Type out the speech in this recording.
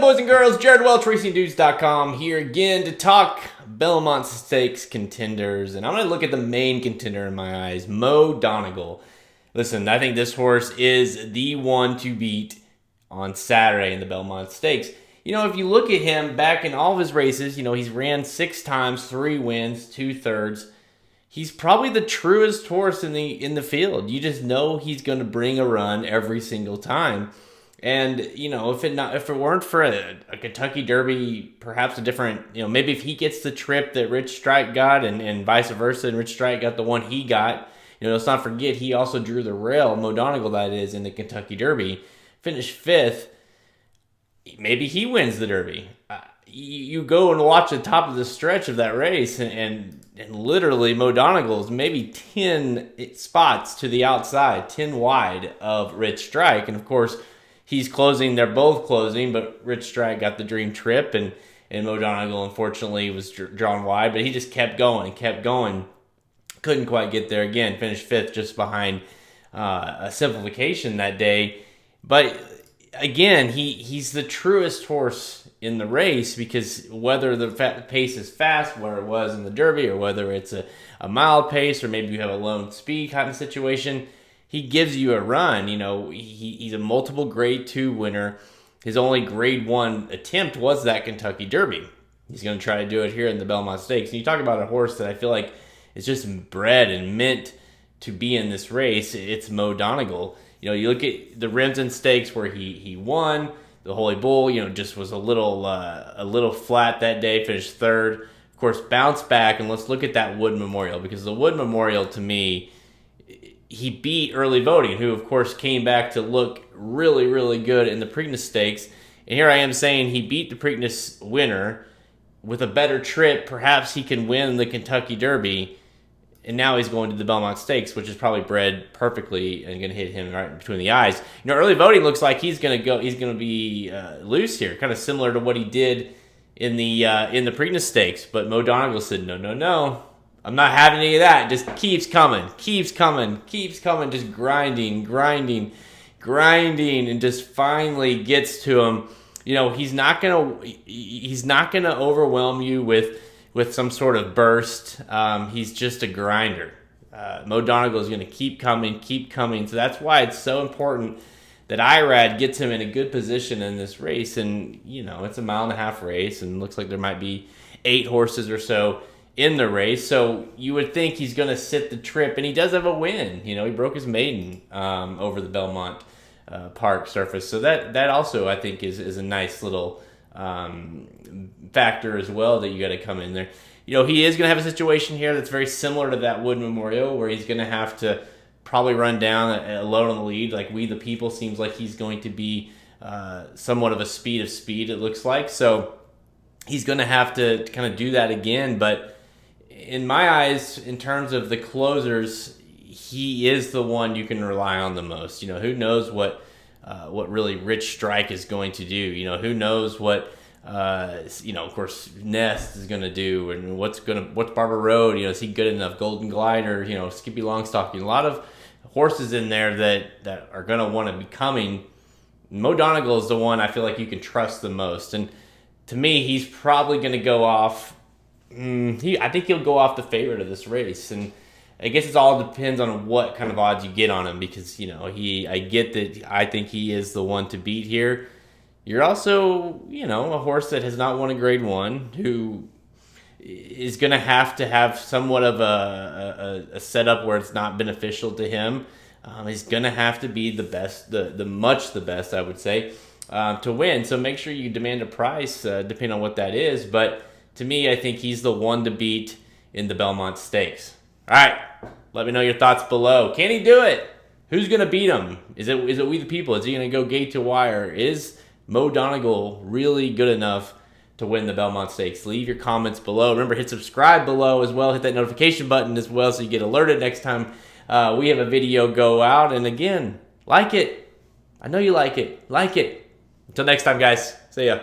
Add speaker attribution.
Speaker 1: boys and girls? Jared Welch, RacingDudes.com here again to talk Belmont Stakes contenders. And I'm going to look at the main contender in my eyes, Mo Donegal. Listen, I think this horse is the one to beat on Saturday in the Belmont Stakes. You know, if you look at him back in all of his races, you know, he's ran 6 times, 3 wins, 2/3. He's probably the truest horse in the field. You just know he's going to bring a run every single time. And, you know, if it weren't for a Kentucky Derby, perhaps a different, you know, maybe if he gets the trip that Rich Strike got and vice versa, and Rich Strike got the one he got, you know, let's not forget he also drew the rail, Mo Donegal that is, in the Kentucky Derby, finished 5th. Maybe he wins the Derby. You go and watch the top of the stretch of that race, and literally Mo Donegal's maybe 10 spots to the outside, 10 wide of Rich Strike. And, of course, he's closing. They're both closing, but Rich Strike got the dream trip, and Mo Donegal, unfortunately, was drawn wide. But he just kept going and kept going. Couldn't quite get there again. Finished 5th just behind a simplification that day. But, again, he's the truest horse in the race, because whether the pace is fast, where it was in the Derby, or whether it's a mild pace, or maybe you have a lone speed kind of situation, he gives you a run. You know, he's a multiple Grade 2 winner. His only Grade 1 attempt was that Kentucky Derby. He's going to try to do it here in the Belmont Stakes. And you talk about a horse that I feel like is just bred and meant to be in this race. It's Mo Donegal. You know, you look at the Remsen Stakes where he won. The Holy Bull, you know, just was a little flat that day, finished 3rd. Of course, bounced back, and let's look at that Wood Memorial, because the Wood Memorial, to me, he beat Early Voting, who, of course, came back to look really, really good in the Preakness Stakes. And here I am saying he beat the Preakness winner with a better trip. Perhaps he can win the Kentucky Derby. And now he's going to the Belmont Stakes, which is probably bred perfectly and going to hit him right between the eyes. You know, Early Voting looks like he's going to be loose here, kind of similar to what he did in the Preakness Stakes. But Mo Donegal said, no, I'm not having any of that. Just keeps coming, just grinding, and just finally gets to him. You know, he's not gonna overwhelm you with some sort of burst. He's just a grinder. Mo Donegal is going to keep coming. So that's why it's so important that IRAD gets him in a good position in this race. And, you know, it's a 1.5 mile race, and looks like there might be 8 horses or so in the race. So you would think he's going to sit the trip, and he does have a win. You know, he broke his maiden over the Belmont Park surface. So that also, I think, is a nice little factor as well that you got to come in there. You know, he is going to have a situation here that's very similar to that Wood Memorial, where he's going to have to probably run down alone on the lead. Like We the People seems like he's going to be somewhat of a speed of speed, it looks like. So he's going to have to kind of do that again. But in my eyes, in terms of the closers, he is the one you can rely on the most. You know, who knows what really Rich Strike is going to do. You know, who knows what, you know, of course, Nest is going to do, and what's Barber Road, you know, is he good enough? Golden Glider, you know, Skippy Longstocking, a lot of horses in there that are going to want to be coming. Mo Donegal is the one I feel like you can trust the most. And to me, he's probably going to go off, I think he'll go off the favorite of this race. And I guess it all depends on what kind of odds you get on him, because, you know, I get that I think he is the one to beat here. You're also, you know, a horse that has not won a Grade 1, who is going to have somewhat of a setup where it's not beneficial to him. He's going to have to be the best, the best, I would say, to win. So make sure you demand a price, depending on what that is. But to me, I think he's the one to beat in the Belmont Stakes. All right, let me know your thoughts below. Can he do it? Who's going to beat him? Is it We the People? Is he going to go gate to wire? Is Mo Donegal really good enough to win the Belmont Stakes? Leave your comments below. Remember, hit subscribe below as well. Hit that notification button as well so you get alerted next time we have a video go out. And again, like it. I know you like it. Like it. Until next time, guys. See ya.